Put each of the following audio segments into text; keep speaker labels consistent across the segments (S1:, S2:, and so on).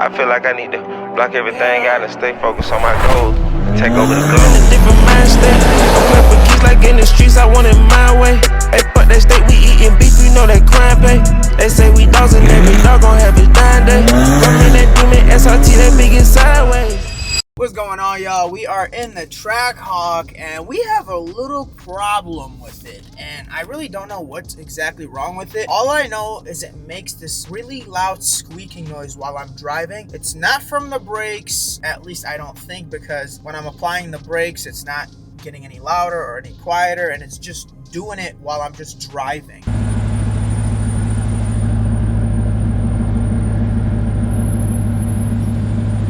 S1: I feel like I need to block everything out and stay focused on my goals. Take over the globe.
S2: In a different mind state. I'm playing for keys like in the streets, I want it my way. Hey, fuck that state, we eating beef, we know that crime pay. They say we dogs and every dog gon' have his dying day. Running that demon SRT, that big is sideways.
S3: What's going on, y'all? We are in the Trackhawk and we have a little problem with it, and I really don't know what's exactly wrong with it. All I know is it makes this really loud squeaking noise while I'm driving. It's not from the brakes, at least I don't think, because when I'm applying the brakes it's not getting any louder or any quieter, and it's just doing it while I'm just driving.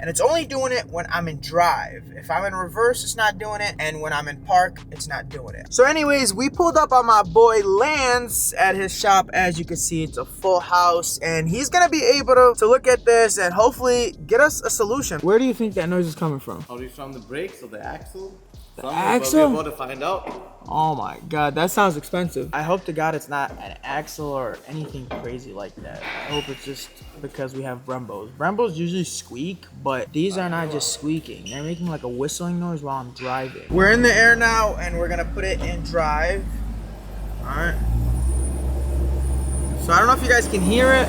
S3: And it's only doing it when I'm in drive. If I'm in reverse, it's not doing it. And when I'm in park, it's not doing it. So anyways, we pulled up on my boy Lance at his shop. As you can see, it's a full house. And he's gonna be able to look at this and hopefully get us a solution. Where do you think that noise is coming from?
S4: Probably from the brakes or the axle.
S3: The axle?
S4: We're about to find out.
S3: Oh my God, that sounds expensive. I hope to God it's not an axle or anything crazy like that. I hope it's just because we have Brembos. Brembos usually squeak, but these are not just squeaking. They're making like a whistling noise while I'm driving. We're in the air now and we're gonna put it in drive. All right. So I don't know if you guys can hear it,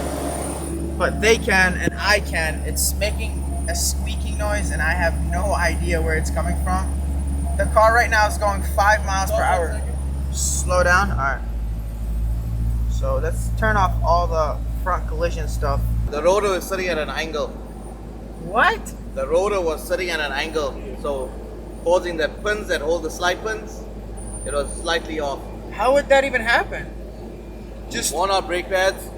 S3: but they can and I can. It's making a squeaking noise and I have no idea where it's coming from. The car right now is going 5 miles per hour. Slow down? All right. So let's turn off all the front collision stuff.
S4: The rotor is sitting at an angle.
S3: What?
S4: The rotor was sitting at an angle. So causing the pins that hold the slide pins, it was slightly off.
S3: How would that even happen? Just
S4: Worn out brake pads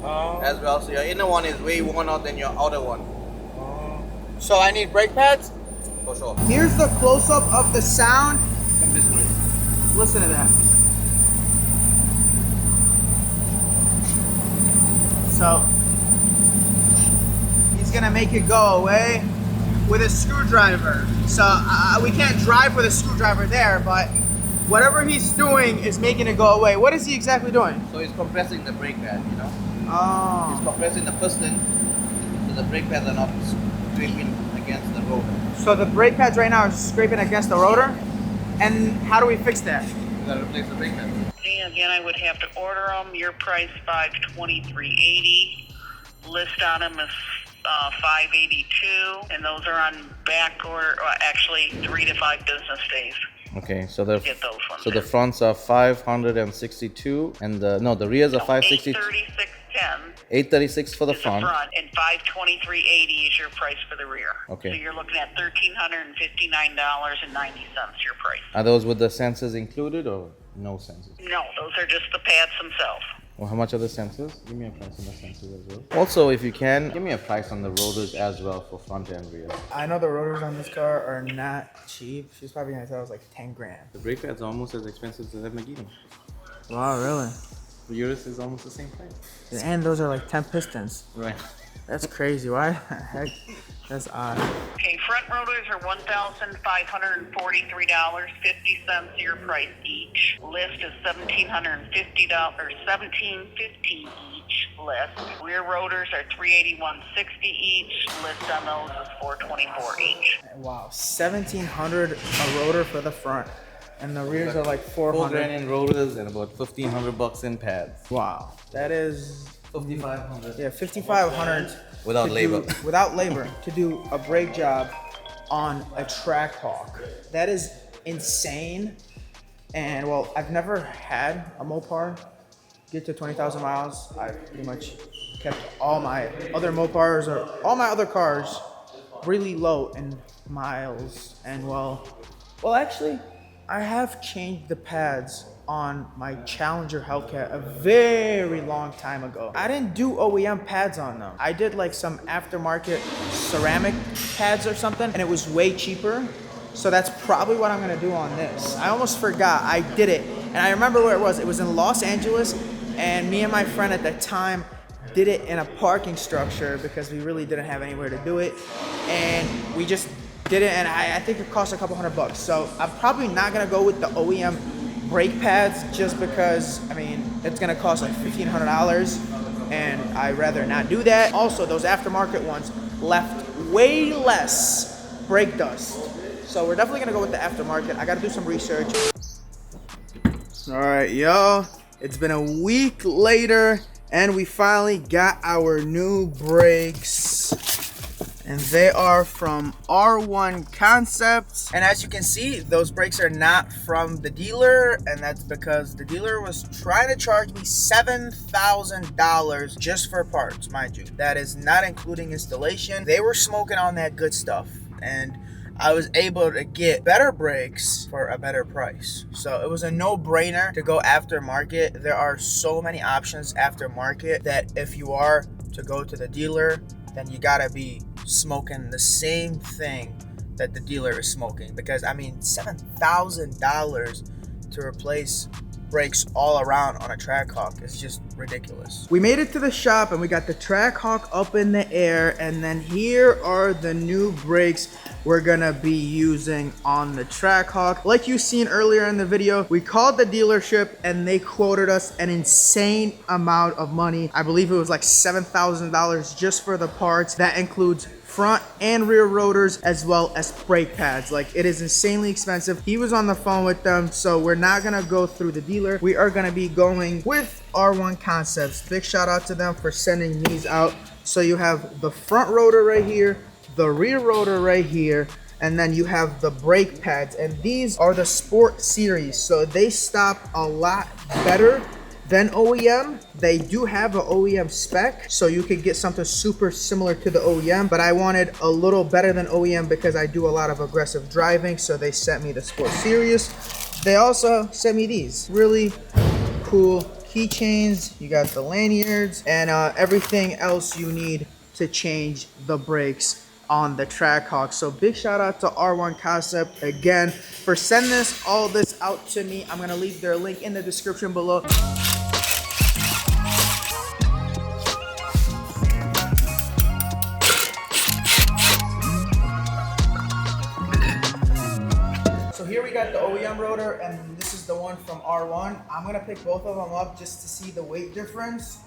S4: as well. So your inner one is way worn out than your outer one.
S3: So I need brake pads?
S4: For sure.
S3: Here's the close-up of the sound.
S4: Come this way.
S3: Listen to that. So he's gonna make it go away with a screwdriver. So we can't drive with a screwdriver there, but whatever he's doing is making it go away. What is he exactly doing?
S4: So he's compressing the brake pad, you know?
S3: Oh.
S4: He's compressing the piston so the brake pads are not scraping against the rotor.
S3: So the brake pads right now are scraping against the rotor. And how do we fix that?
S4: You gotta replace the brake pads.
S5: Again, I would have to order them. Your price $523.80. List on them is $582, and those are on back order. Actually, 3 to 5 business days.
S4: Okay, so the
S5: Get those ones.
S4: so the fronts are 562 and the rears are 562.
S5: 836.10.
S4: 836 for the
S5: is
S4: front.
S5: and $523.80 is your price for the rear.
S4: Okay.
S5: So you're looking at $1,359.90 your price.
S4: Are those with the sensors included or no sensors?
S5: No, those are just the pads themselves.
S4: Well, how much are the sensors? Give me a price on the sensors as well. Also, if you can, give me a price on the rotors as well for front and rear.
S3: I know the rotors on this car are not cheap. She's probably gonna tell us like 10 grand.
S4: The brake pads are almost as expensive as that McGee.
S3: Wow, really?
S4: The Urus is almost the same price.
S3: And those are like 10 pistons.
S4: Right.
S3: That's crazy. Why the heck? That's odd.
S5: Okay, front rotors are $1,543.50 your price each. List is $1,750, $1,750 each list. Rear rotors are $381.60 each. List on those is $424 each.
S3: Wow, 1,700 a rotor for the front, and the rears are like
S4: 4 grand
S3: 400.
S4: in rotors and about $1,500 in pads.
S3: Wow, that is
S4: 5,500.
S3: yeah, 5,500
S4: Without labor.
S3: Without labor to do a brake job on a Trackhawk. That is insane. And well, I've never had a Mopar get to 20,000 miles. I've pretty much kept all my other Mopars or all my other cars really low in miles. And well, actually, I have changed the pads on my Challenger Hellcat a very long time ago. I didn't do OEM pads on them. I did like some aftermarket ceramic pads or something, and it was way cheaper. So that's probably what I'm gonna do on this. I almost forgot, I did it. And I remember where it was. It was in Los Angeles, and me and my friend at the time did it in a parking structure because we really didn't have anywhere to do it. And we just did it, and I think it cost a couple $100. So I'm probably not gonna go with the OEM brake pads just because, I mean, it's gonna cost like $1,500. and I'd rather not do that. Also, those aftermarket ones left way less brake dust. So we're definitely gonna go with the aftermarket. I gotta do some research. All right, y'all, it's been a week later and we finally got our new brakes. And they are from R1 Concepts. And as you can see, those brakes are not from the dealer, and that's because the dealer was trying to charge me $7,000 just for parts, mind you. That is not including installation. They were smoking on that good stuff, and I was able to get better brakes for a better price. So it was a no-brainer to go aftermarket. There are so many options aftermarket that if you are to go to the dealer, then you gotta be smoking the same thing that the dealer is smoking. Because I mean, $7,000 to replace brakes all around on a Trackhawk is just ridiculous. We made it to the shop and we got the Trackhawk up in the air, and then here are the new brakes we're gonna be using on the Trackhawk. Like you seen earlier in the video, we called the dealership and they quoted us an insane amount of money. I believe it was like $7,000 just for the parts. That includes front and rear rotors as well as brake pads. Like, it is insanely expensive. He was on the phone with them, so we're not gonna go through the dealer. We are gonna be going with R1 Concepts. Big shout out to them for sending these out. So you have the front rotor right here, the rear rotor right here, and then you have the brake pads. And these are the Sport Series, so they stop a lot better than OEM. They do have an OEM spec, so you could get something super similar to the OEM, but I wanted a little better than OEM because I do a lot of aggressive driving, so they sent me the Sport Series. They also sent me these really cool keychains. You got the lanyards and everything else you need to change the brakes on the Trackhawk. So big shout out to R1 Concept again for sending all this out to me. I'm gonna leave their link in the description below. So here we got the OEM rotor, and this is the one from R1. I'm gonna pick both of them up just to see the weight difference.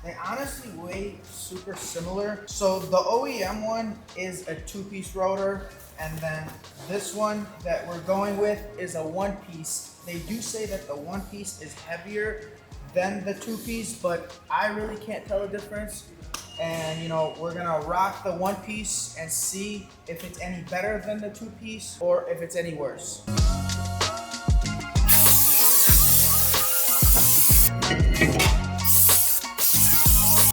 S3: They honestly weigh super similar. So the OEM one is a 2-piece rotor, and then this one that we're going with is a 1-piece. They do say that the 1-piece is heavier than the 2-piece, but I really can't tell the difference. And you know, we're gonna rock the 1-piece and see if it's any better than the 2-piece or if it's any worse.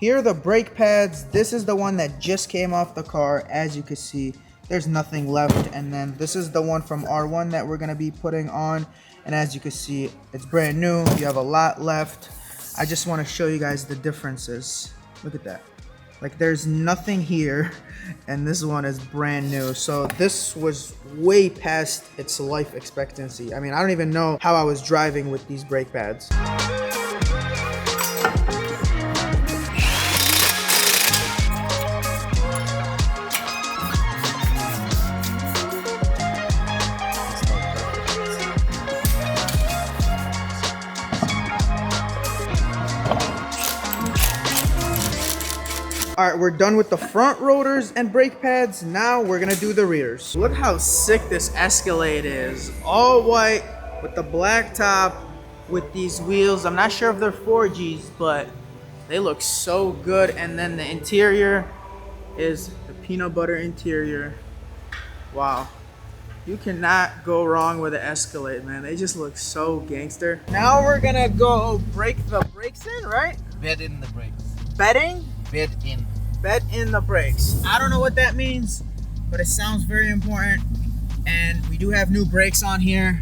S3: Here are the brake pads. This is the one that just came off the car. As you can see, there's nothing left. And then this is the one from R1 that we're gonna be putting on. And as you can see, it's brand new. You have a lot left. I just wanna show you guys the differences. Look at that. Like, there's nothing here, and this one is brand new. So this was way past its life expectancy. I mean, I don't even know how I was driving with these brake pads. All right, we're done with the front rotors and brake pads. Now we're gonna do the rears. Look how sick this Escalade is. All white with the black top with these wheels. I'm not sure if they're 4Gs, but they look so good. And then the interior is the peanut butter interior. Wow. You cannot go wrong with the Escalade, man. They just look so gangster. Now we're gonna go break the brakes in, right?
S4: Bed in the brakes.
S3: Bedding?
S4: Bed in.
S3: Bed in the brakes. I don't know what that means, but it sounds very important. And we do have new brakes on here,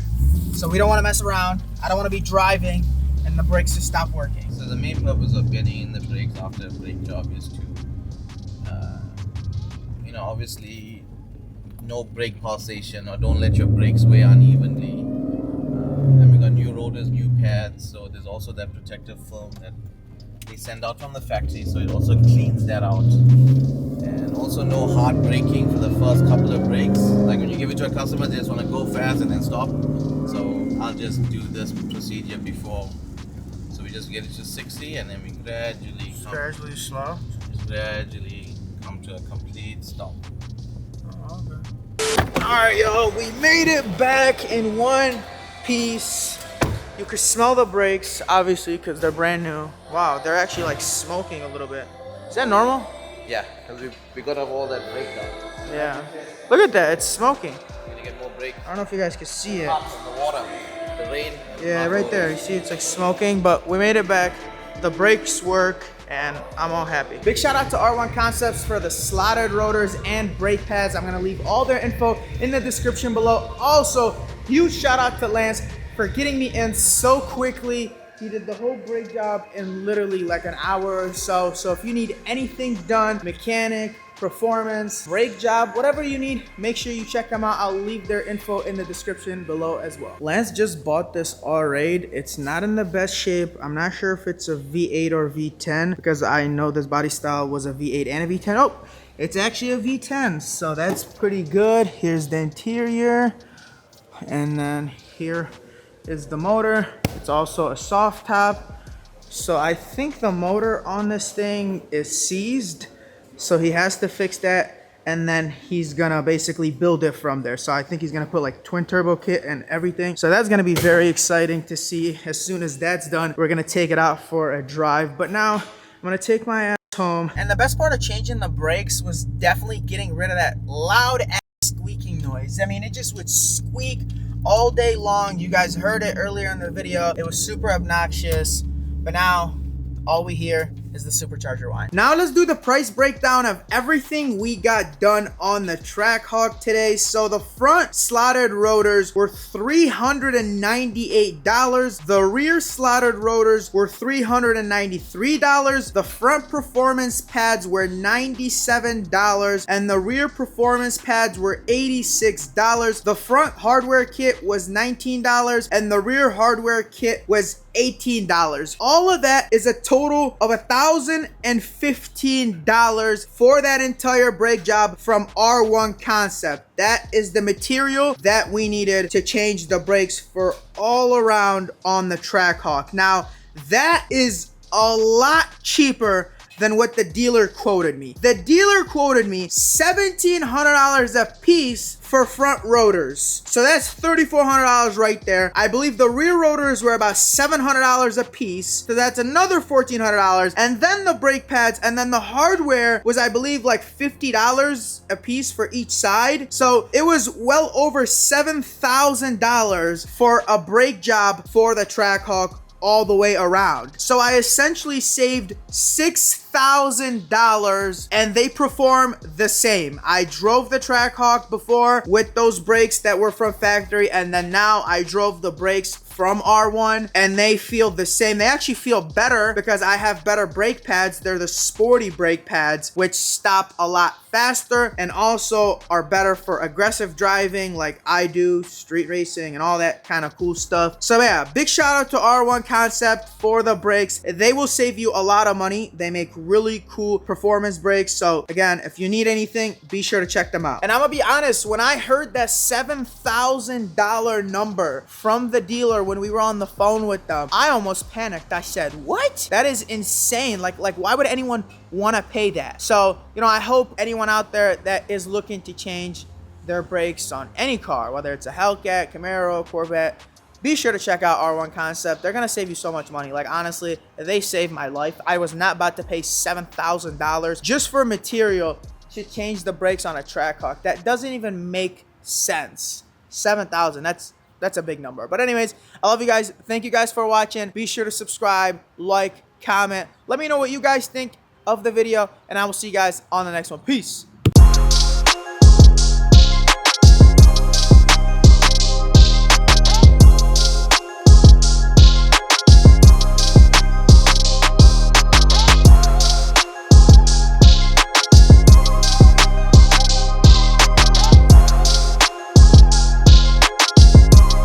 S3: so we don't want to mess around. I don't want to be driving and the brakes just stop working.
S4: So the main purpose of bedding in the brakes after a brake job is to, you know, obviously no brake pulsation, or don't let your brakes weigh unevenly. And we got new rotors, new pads, so there's also that protective film that they send out from the factory, so it also cleans that out. And also no hard braking for the first couple of brakes. Like when you give it to a customer, they just want to go fast and then stop. So I'll just do this procedure before, so we just get it to 60 and then we gradually
S3: slow.
S4: gradually come to a complete stop.
S3: Oh, okay. All right, y'all, we made it back in one piece. You can smell the brakes, obviously, because they're brand new. Wow, they're actually like smoking a little bit. Is that normal?
S4: Yeah, because we got off all that breakdown.
S3: Yeah. Look at that, it's smoking.
S4: We're gonna get more brake
S3: I don't know if you guys can see it.
S4: from the water, the rain.
S3: Yeah, right there. You see it's like smoking, but we made it back. The brakes work, and I'm all happy. Big shout out to R1 Concepts for the slotted rotors and brake pads. I'm gonna leave all their info in the description below. Also, huge shout out to Lance for getting me in so quickly. He did the whole brake job in literally like an hour or so. So if you need anything done, mechanic, performance, brake job, whatever you need, make sure you check them out. I'll leave their info in the description below as well. Lance just bought this R8. It's not in the best shape. I'm not sure if it's a V8 or V10 because I know this body style was a V8 and a V10. Oh, it's actually a V10, so that's pretty good. Here's the interior, and then here is the motor. It's also a soft top. So I think the motor on this thing is seized. So he has to fix that, and then he's gonna basically build it from there. So I think he's gonna put like twin turbo kit and everything. So that's gonna be very exciting to see. As soon as that's done, we're gonna take it out for a drive. But now I'm gonna take my ass home. And the best part of changing the brakes was definitely getting rid of that loud ass squeaking noise. I mean, it just would squeak all day long. You guys heard it earlier in the video. It was super obnoxious, but now all we hear is the supercharger whine. Now let's do the price breakdown of everything we got done on the Trackhawk today. So the front slotted rotors were $398. The rear slotted rotors were $393. The front performance pads were $97, and the rear performance pads were $86. The front hardware kit was $19, and the rear hardware kit was $18. All of that is a total of $1,015 for that entire brake job from R1 Concept. That is the material that we needed to change the brakes for all around on the Trackhawk. Now, that is a lot cheaper than what the dealer quoted me. The dealer quoted me $1,700 a piece for front rotors. So that's $3,400 right there. I believe the rear rotors were about $700 a piece. So that's another $1,400. And then the brake pads, and then the hardware was, I believe, like $50 a piece for each side. So it was well over $7,000 for a brake job for the Trackhawk all the way around. So I essentially saved $6,000, and they perform the same. I drove the Trackhawk before with those brakes that were from factory, and then now I drove the brakes from R1, and they feel the same. They actually feel better because I have better brake pads. They're the sporty brake pads, which stop a lot faster and also are better for aggressive driving like I do, street racing and all that kind of cool stuff. So yeah, big shout out to R1 Concept for the brakes. They will save you a lot of money. They make really cool performance brakes. So again, if you need anything, be sure to check them out. And I'm gonna be honest, when I heard that $7,000 number from the dealer when we were on the phone with them, I almost panicked. I said, what? That is insane. Like why would anyone want to pay that? So, you know, I hope anyone out there that is looking to change their brakes on any car, whether it's a Hellcat, Camaro, Corvette, be sure to check out R1 Concept. They're gonna save you so much money. Like honestly, they saved my life. I was not about to pay $7,000 just for material to change the brakes on a Trackhawk. That doesn't even make sense. $7,000, that's a big number. But anyways, I love you guys. Thank you guys for watching. Be sure to subscribe, like, comment. Let me know what you guys think of the video, and I will see you guys on the next one. Peace.